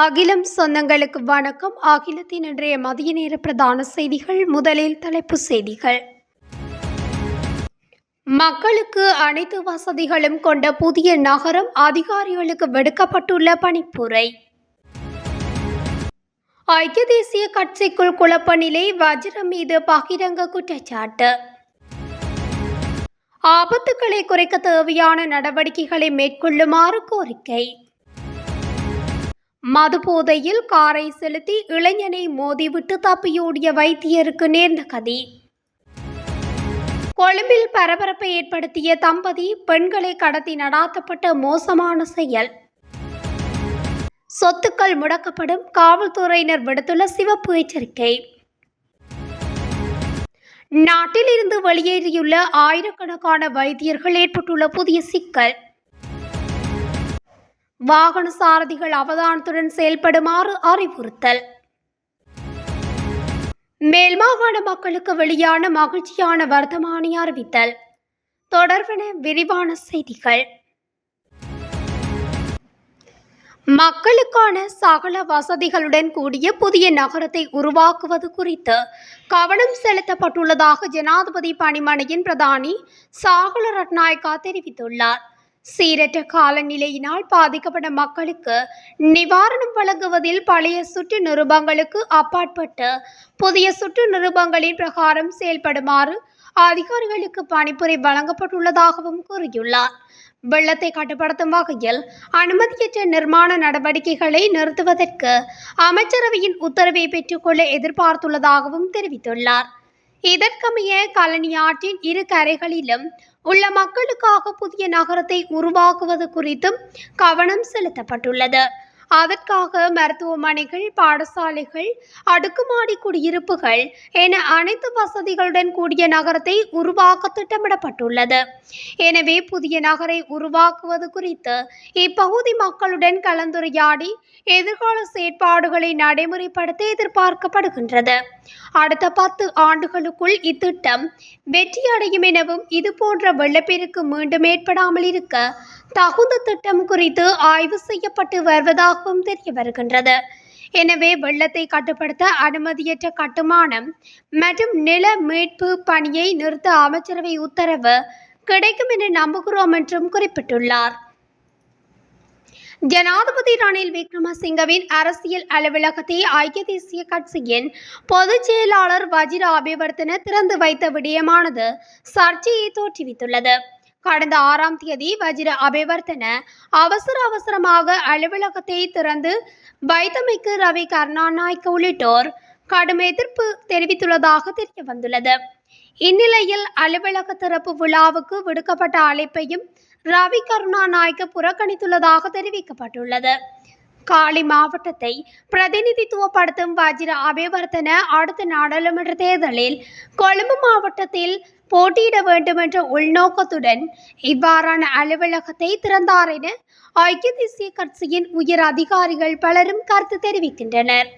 அகிலம் சொந்தங்களுக்கு வணக்கம். அகிலத்தின் இன்றைய மதிய நேர பிரதான செய்திகள். முதலில் தலைப்புச் செய்திகள். மக்களுக்கு அனைத்து வசதிகளும் கொண்ட புதிய நகரம், அதிகாரிகளுக்கு விடுக்கப்பட்டுள்ள பணிப்புரை. ஐக்கிய தேசிய கட்சிக்குள் குழப்ப நிலை, வஜ்ரம் மீது பகிரங்க குற்றச்சாட்டு. ஆபத்துக்களை குறைக்க தேவையான நடவடிக்கைகளை மேற்கொள்ளுமாறு கோரிக்கை. மது போதையில் காரை செலுத்தி இளைஞனை மோதிவிட்டு தப்பியோடிய வைத்தியருக்கு நேர்ந்த கதி. கொழும்பில் பரபரப்பை ஏற்படுத்திய தம்பதி, பெண்களை கடத்தி நடாத்தப்பட்ட மோசமான செயல். சொத்துக்கள் முடக்கப்படும், காவல்துறையினர் விடுத்துள்ள சிவப்பு எச்சரிக்கை. நாட்டில் இருந்து வெளியேறியுள்ள ஆயிரக்கணக்கான வைத்தியர்கள் ஏற்பட்டுள்ள புதிய சிக்கல். வாகன சாரதிகள் அவதானத்துடன் செயல்படுமாறு அறிவுறுத்தல். மேல் மாகாண மக்களுக்கு வெளியான மகிழ்ச்சியான வர்த்தமானி அறிவித்தல். தொடர்பான விரிவான செய்திகள். மக்களுக்கான சகல வசதிகளுடன் கூடிய புதிய நகரத்தை உருவாக்குவது குறித்து கவனம் செலுத்தப்பட்டுள்ளதாக ஜனாதிபதி பணிமனையின் பிரதானி சாகல ரட்நாயக்கா தெரிவித்துள்ளார். சீரற்ற காலநிலையினால் பாதிக்கப்பட்ட மக்களுக்கு நிவாரணம் வழங்குவதில் பழைய சுற்று நிருபங்களுக்கு அப்பாற்பட்டு புதிய சுற்று நிருபங்களின் பிரகாரம் செயல்படுமாறு அதிகாரிகளுக்கு பணிப்புரை வழங்கப்பட்டுள்ளதாகவும் கூறியுள்ளார். வெள்ளத்தை கட்டுப்படுத்தும் வகையில் அனுமதியற்ற நிர்மாண நடவடிக்கைகளை நிறுத்துவதற்கு அமைச்சரவையின் உத்தரவை பெற்றுக்கொள்ள எதிர்பார்த்துள்ளதாகவும் தெரிவித்துள்ளார். இதற்கமைய கழனி ஆற்றின் இரு கரைகளிலும் உள்ள மக்களுக்காக புதிய நகரத்தை உருவாக்குவது குறித்தும் கவனம் செலுத்தப்பட்டுள்ளது. அதற்காக மருத்துவமனைகள், பாடசாலைகள், அடுக்குமாடி குடியிருப்புகள் என அனைத்து வசதிகளுடன் கூடிய நகரத்தை உருவாக்க திட்டமிடப்பட்டுள்ளது. எனவே புதிய நகரை உருவாக்குவது குறித்து இப்பகுதி மக்களுடன் கலந்துரையாடி எதிர்கால செயற்பாடுகளை நடைமுறைப்படுத்த எதிர்பார்க்கப்படுகின்றது. அடுத்த 10 ஆண்டுகளுக்குள் இத்திட்டம் வெற்றியடையும் எனவும் இதுபோன்ற வெள்ளப்பெருக்கு மீண்டும் ஏற்படாமல் இருக்க தகுந்த திட்டம் குறித்து ஆய்வு செய்யப்பட்டு வருவதாகவும் தெரிய வருகின்றது. எனவே வெள்ளத்தை கட்டுப்படுத்த அனுமதியற்ற கட்டுமானம் மற்றும் நில மீட்பு பணியை நிறுத்த அமைச்சரவை உத்தரவு கிடைக்கும் என நம்புகிறோம் என்றும் குறிப்பிட்டுள்ளார். ஜனாதிபதி ரணில் விக்ரமசிங்கவின் அரசியல் அலுவலகத்தை ஐக்கிய தேசிய கட்சியின் பொதுச் செயலாளர் வஜிர அபிவர்த்தன திறந்து வைத்த விடயமானது சர்ச்சையை தோற்றுவித்துள்ளது. கடந்த 6ஆம் தேதி வஜிர அபிவர்த்தன அவசரமாக அலுவலகத்தை திறந்து வைத்தமைக்கு ரவி கருணாநாயக்க உள்ளிட்டோர் கடும் எதிர்ப்பு தெரிவித்துள்ளதாக தெரிய வந்துள்ளது. இந்நிலையில் அலுவலக திறப்பு விழாவுக்கு விடுக்கப்பட்ட அழைப்பையும் ரவி கருணாநாயக்க புறக்கணித்துள்ளதாக தெரிவிக்கப்பட்டுள்ளது. காலி மாவட்டத்தை பிரதிநிதித்துவப்படுத்தும் வஜிர அபிவர்த்தன அடுத்த நாடாளுமன்ற தேர்தலில் கொழும்பு மாவட்டத்தில் போட்டியிட வேண்டும் என்ற உள்நோக்கத்துடன் இவ்வாறான அலுவலகத்தை திறந்தார் என ஐக்கிய தேசிய கட்சியின் உயர் அதிகாரிகள் பலரும் கருத்து தெரிவிக்கின்றனர்.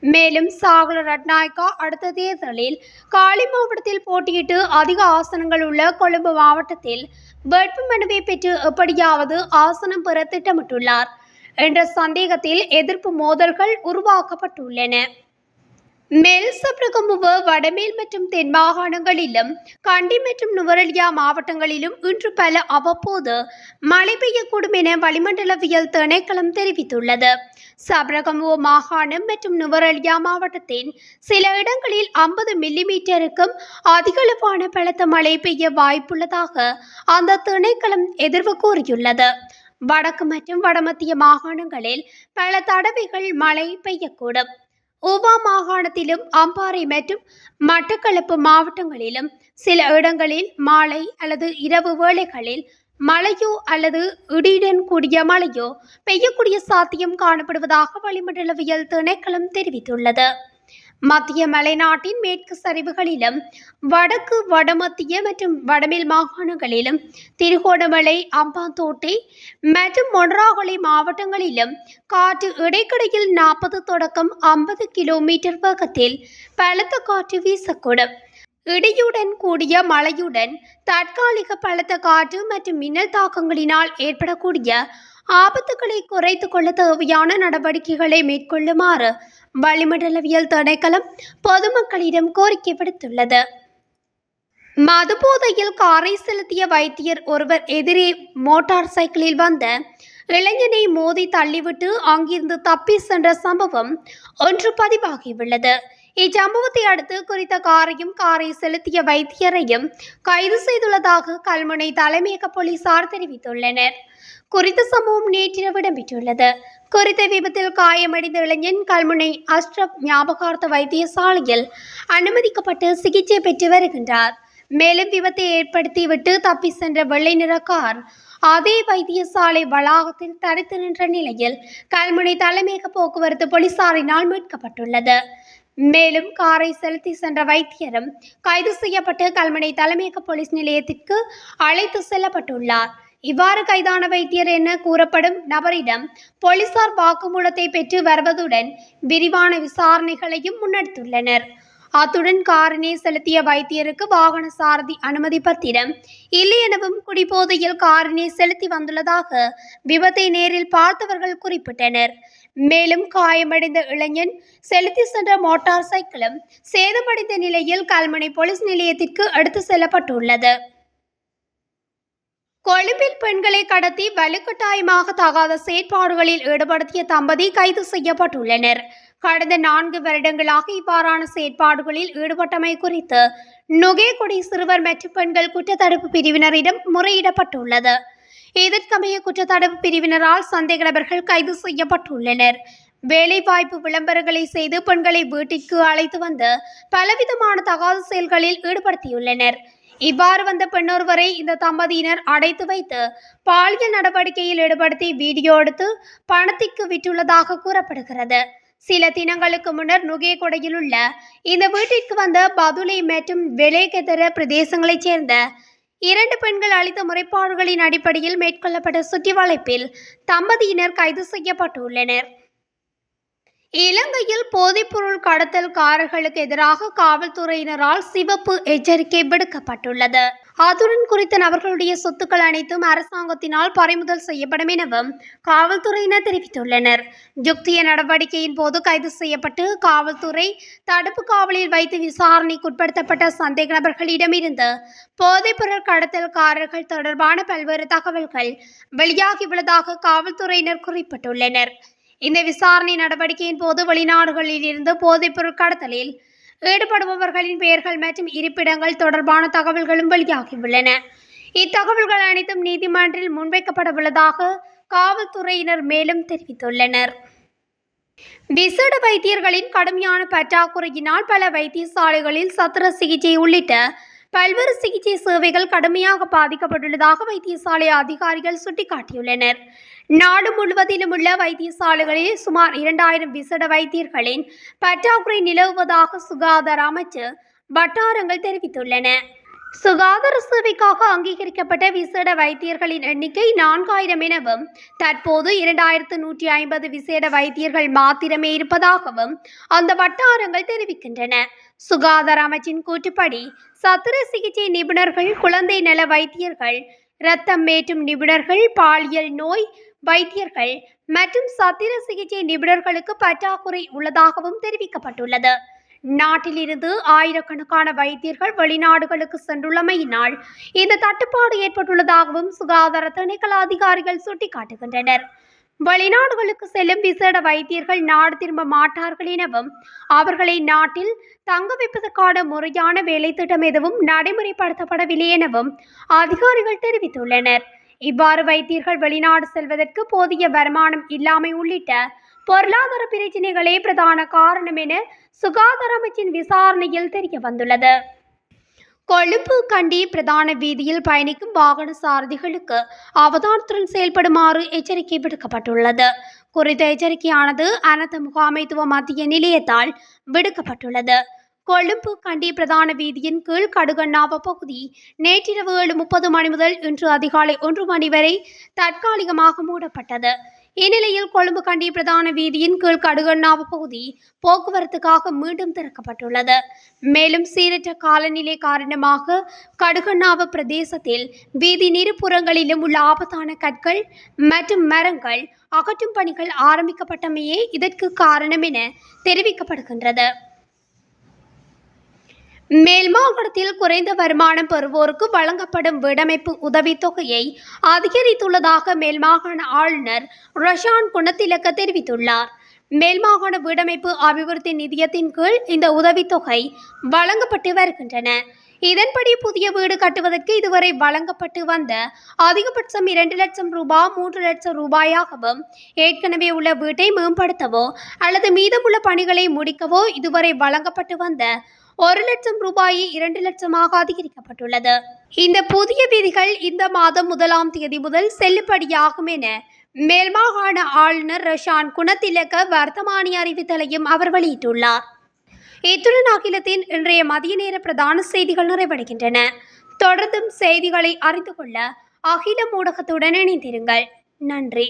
மேலும் சாகல ரட்நாயக்கா அடுத்த தேர்தலில் காலி மாவட்டத்தில் போட்டியிட்டு அதிக ஆசனங்கள் உள்ள கொழும்பு மாவட்டத்தில் வேட்புமனுவை பெற்று எப்படியாவது ஆசனம் பெற திட்டமிட்டுள்ளார் என்ற சந்தேகத்தில் எதிர்ப்பு மோதல்கள் உருவாக்கப்பட்டுள்ளன. மேல் சப்ரகமுவ, வடமேல் மற்றும் தென் மாகாணங்களிலும் கண்டி மற்றும் நுவரெலியா மாவட்டங்களிலும் இன்று பல அவ்வப்போது மழை பெய்யக்கூடும் என வளிமண்டலவியல் திணைக்களம் தெரிவித்துள்ளது. சப்ரகமுவ மாகாணம் மற்றும் நுவரெலியா மாவட்டத்தின் சில இடங்களில் 50 மில்லிமீட்டருக்கும் அதிகளவான பலத்த மழை பெய்ய வாய்ப்புள்ளதாக அந்த திணைக்களம் எதிர்வு கூறியுள்ளது. வடக்கு மற்றும் வடமத்திய மாகாணங்களில் பல தடவைகள் மழை பெய்யக்கூடும். ஊவா மாகாணத்திலும் அம்பாறை மற்றும் மட்டக்களப்பு மாவட்டங்களிலும் சில இடங்களில் மாலை அல்லது இரவு வேளைகளில் மழையோ அல்லது இடியுடன் கூடிய மழையோ பெய்யக்கூடிய சாத்தியம் காணப்படுவதாக வளிமண்டலவியல் திணைக்களம் தெரிவித்துள்ளது. மத்திய மலைநாட்டின் மேற்கு சரிவுகளிலும் வடக்கு, வடமத்திய மற்றும் வடமேல் மாகாணங்களிலும் திருகோணமலை, அம்பாந்தோட்டை மற்றும் மொனராகலை மாவட்டங்களிலும் காற்று இடைக்கிடையில் 40 தொடக்கம் 50 கிலோமீட்டர் வேகத்தில் பலத்த காற்று வீசக்கூடும். இடியுடன் கூடிய மழையுடன் தற்காலிக பலத்த காற்று மற்றும் மின்னல் தாக்கங்களினால் ஏற்படக்கூடிய ஆபத்துக்களை குறைத்துக் கொள்ள தேவையான நடவடிக்கைகளை மேற்கொள்ளுமாறு வளிமண்டலவியல் திணைக்களம் பொதுமக்களிடம் கோரிக்கை விடுத்துள்ளது. மதுபோதையில் காரை செலுத்திய வைத்தியர் ஒருவர் எதிரே மோட்டார் சைக்கிளில் வந்த இளைஞனை மோதி தள்ளிவிட்டு அங்கிருந்து தப்பி சென்ற சம்பவம் ஒன்று பதிவாகியுள்ளது. இச்சம்பவத்தை அடுத்து குறித்த காரை செலுத்திய வைத்தியரையும் கைது செய்துள்ளதாக கல்முனை தலைமையக போலீசார் தெரிவித்துள்ளனர். குறித்த சம்பவம் நேற்றிரவு இடம்பெற்றுள்ளது. குறித்த விபத்தில் காயமடைந்த இளைஞன் கல்முனை அஷ்ரப் ஞாபகார்த்த வைத்தியசாலையில் அனுமதிக்கப்பட்டு சிகிச்சை பெற்று வருகின்றார். மேலும் விபத்தை ஏற்படுத்திவிட்டு தப்பி சென்ற வெள்ளை நிற கார் அதே வைத்தியசாலை வளாகத்தில் தடுத்து நின்ற நிலையில் கல்முனை தலைமையக போக்குவரத்து போலீசாரினால் மீட்கப்பட்டுள்ளது. மேலும் காரை செலுத்தி சென்ற வைத்தியரும் கைது செய்யப்பட்டு கல்முனை தலைமையக போலீஸ் நிலையத்திற்கு அழைத்து செல்லப்பட்டுள்ளார். இவ்வாறு கைதான வைத்தியர் என கூறப்படும் நபரிடம் போலீசார் வாக்குமூலத்தை பெற்று வருவதுடன் விரிவான விசாரணைகளையும் முன்னெடுத்துள்ளனர். அத்துடன் காரினை செலுத்திய வைத்தியருக்கு வாகன சாரதி அனுமதி பத்திரம் இல்லை எனவும் குடிபோதையில் காரினை செலுத்தி வந்துள்ளதாக விபத்தை நேரில் பார்த்தவர்கள் குறிப்பிட்டனர். மேலும் காயமடைந்த இளைஞன் செலுத்தி சென்ற மோட்டார் சைக்கிளும் சேதமடைந்த நிலையில் கல்முனை போலீஸ் நிலையத்திற்கு எடுத்து செல்லப்பட்டுள்ளது. கொழும்பில் பெண்களை கடத்தி வலுக்கட்டாயமாக தகாத செயற்பாடுகளில் ஈடுபடுத்திய தம்பதி கைது செய்யப்பட்டுள்ளனர். கடந்த 4 வருடங்களாக இவ்வாறான செயற்பாடுகளில் ஈடுபட்டமை குறித்து நுகேகுடி சிறுவர் மற்றும் பெண்கள் குற்றத்தடுப்பு பிரிவினரிடம் முறையிடப்பட்டுள்ளது. இதற்கமைய குற்றத்தடுப்பு பிரிவினரால் சந்தேக நபர்கள் கைது செய்யப்பட்டுள்ளனர். வேலைவாய்ப்பு விளம்பரங்களை செய்து பெண்களை வீட்டிற்கு அழைத்து வந்து பலவிதமான தகாத செயல்களில் ஈடுபடுத்தியுள்ளனர். இவ்வாறு வந்த பெண்ணொருவரை இந்த தம்பதியினர் அடைத்து வைத்து பாலியல் நடவடிக்கையில் ஈடுபடுத்தி வீடியோ எடுத்து பணத்திற்கு விற்றுள்ளதாக கூறப்படுகிறது. சில தினங்களுக்கு முன்னர் நுகேகொடையில் உள்ள இந்த வீட்டிற்கு வந்த பதுளை மற்றும் வெலேகெதர பிரதேசங்களைச் சேர்ந்த 2 பெண்கள் அளித்த முறைப்பாடுகளின் அடிப்படையில் மேற்கொள்ளப்பட்ட சுற்றி வளைப்பில் தம்பதியினர் கைது செய்யப்பட்டுள்ளனர். இலங்கையில் போதைப்பொருள் கடத்தல்காரர்களுக்கு எதிராக காவல்துறையினரால் சிவப்பு எச்சரிக்கை விடுக்கப்பட்டுள்ளது. அத்துடன் குறித்த நபர்களுடைய சொத்துக்கள் அனைத்தும் அரசாங்கத்தினால் பறிமுதல் செய்யப்படும் எனவும் காவல்துறையினர் தெரிவித்துள்ளனர். யுக்திய நடவடிக்கையின் போது கைது செய்யப்பட்டு காவல்துறை தடுப்பு காவலில் வைத்து விசாரணைக்குட்படுத்தப்பட்ட சந்தேக நபர்களிடமிருந்து போதைப்பொருள் கடத்தல்காரர்கள் தொடர்பான பல்வேறு தகவல்கள் வெளியாகியுள்ளதாக காவல்துறையினர் குறிப்பிட்டுள்ளனர். இந்த விசாரணை நடவடிக்கையின் போது வெளிநாடுகளில் இருந்து போதைப்பொருள் கடத்தலில் ஈடுபடுபவர்களின் பெயர்கள் மற்றும் இருப்பிடங்கள் தொடர்பான தகவல்களும் வெளியாகியுள்ளன. இத்தகவல்கள் அனைத்தும் நீதிமன்றில் முன்வைக்கப்பட உள்ளதாக காவல்துறையினர் மேலும் தெரிவித்துள்ளனர். விசேட வைத்தியர்களின் கடுமையான பற்றாக்குறையினால் பல வைத்தியசாலைகளில் சத்திர சிகிச்சை உள்ளிட்ட பல்வேறு சிகிச்சை சேவைகள் கடுமையாக பாதிக்கப்பட்டுள்ளதாக வைத்தியசாலை அதிகாரிகள் சுட்டிக்காட்டியுள்ளனர். நாடு முழுவதிலும் உள்ள வைத்தியசாலைகளில் சுமார் 2000 விசேட வைத்தியர்களின் பற்றாக்குறை நிலவுவதாக சுகாதார அமைச்சு வட்டாரங்கள் தெரிவித்துள்ளன. சுகாதார சேவைக்காக அங்கீகரிக்கப்பட்ட விசேட வைத்தியர்களின் எண்ணிக்கை 4000 எனவும் தற்போது 2150 விசேட வைத்தியர்கள் மாத்திரமே இருப்பதாகவும் அந்த வட்டாரங்கள் தெரிவிக்கின்றன. சுகாதார அமைச்சின் கூற்றுப்படி சத்திர சிகிச்சை நிபுணர்கள், குழந்தை நல வைத்தியர்கள், இரத்தம் மேற்றும் நிபுணர்கள், பாலியல் நோய் வைத்தியர்கள் மற்றும் சத்திர சிகிச்சை நிபுணர்களுக்கு பற்றாக்குறை உள்ளதாகவும் தெரிவிக்கப்பட்டுள்ளது. நாட்டில் இருந்து ஆயிரக்கணக்கான வைத்தியர்கள் வெளிநாடுகளுக்கு சென்றுள்ளமையினால் இந்த தட்டுப்பாடு ஏற்பட்டுள்ளதாகவும் சுகாதார திணைக்கள அதிகாரிகள் சுட்டிக்காட்டுகின்றனர். வெளிநாடுகளுக்கு செல்லும் விசேட வைத்தியர்கள் நாடு திரும்ப மாட்டார்கள் எனவும் அவர்களை நாட்டில் தங்க வைப்பதற்கான முறையான வேலை திட்டம் எதுவும் நடைமுறைப்படுத்தப்படவில்லை எனவும் அதிகாரிகள் தெரிவித்துள்ளனர். இவ்வாறு வைத்தியர்கள் வெளிநாடு செல்வதற்கு போதிய வருமானம் இல்லாமை உள்ளிட்ட பொருளாதார பிரச்சினைகளே பிரதான காரணம் என சுகாதார அமைச்சின் விசாரணையில் தெரிய வந்துள்ளது. கொழும்பு கண்டி பிரதான வீதியில் பயணிக்கும் வாகன சாரதிகளுக்கு அவதானத்துடன் செயல்படுமாறு எச்சரிக்கை விடுக்கப்பட்டுள்ளது. குறித்த எச்சரிக்கையானது அனர்த்த முகாமைத்துவ மத்திய நிலையத்தால் விடுக்கப்பட்டுள்ளது. கொழும்பு கண்டி பிரதான வீதியின் கீழ் கடுகண்ணாவ பகுதி நேற்றிரவு 7:30 மணி முதல் இன்று அதிகாலை 1 மணி வரை தற்காலிகமாக மூடப்பட்டது. இந்நிலையில் கொழும்பு கண்டி பிரதான வீதியின் கீழ் கடுகண்ணாவு பகுதி போக்குவரத்துக்காக மீண்டும் திறக்கப்பட்டுள்ளது. மேலும் சீரற்ற காலநிலை காரணமாக கடுகண்ணாவு பிரதேசத்தில் வீதியின் இருபுறங்களிலும் உள்ள ஆபத்தான கற்கள் மற்றும் மரங்கள் அகற்றும் பணிகள் ஆரம்பிக்கப்பட்டமையே இதற்கு காரணம் என தெரிவிக்கப்படுகின்றது. மேல் மாகாணத்தில் குறைந்த வருமானம் பெறுவோருக்கு வழங்கப்படும் வீடமைப்பு உதவித்தொகையை அதிகரித்துள்ளதாக மேல் மாகாண ஆளுநர் ரஷான் குணத்திலக்க தெரிவித்துள்ளார். மேல் மாகாண வீடமைப்பு அபிவிருத்தி நிதியத்தின் கீழ் இந்த உதவித்தொகை வழங்கப்பட்டு வருகின்றன. இதன்படி புதிய வீடு கட்டுவதற்கு இதுவரை வழங்கப்பட்டு வந்த அதிகபட்சம் 2 லட்சம் ரூபாய் 3 லட்சம் ரூபாயாகவும் ஏற்கனவே உள்ள வீட்டை மேம்படுத்தவோ அல்லது மீதமுள்ள பணிகளை முடிக்கவோ இதுவரை வழங்கப்பட்டு வந்த 1 லட்சம் ரூபாயை 2 லட்சமாக அதிகரிக்கப்பட்டுள்ளது. இந்த புதிய விதிகள் இந்த மாதம் 1ஆம் தேதி முதல் செல்லுபடியாகும் என மேல் மாகாண ஆளுநர் ரஷான் குணத்திலக்க வர்த்தமானி அறிவித்தலையும் அவர் வெளியிட்டுள்ளார். இத்துடன் அகிலத்தின் இன்றைய மதிய நேர பிரதான செய்திகள் நிறைவடைகின்றன. தொடர்ந்தும் செய்திகளை அறிந்து கொள்ள அகில ஊடகத்துடன் இணைந்திருங்கள். நன்றி.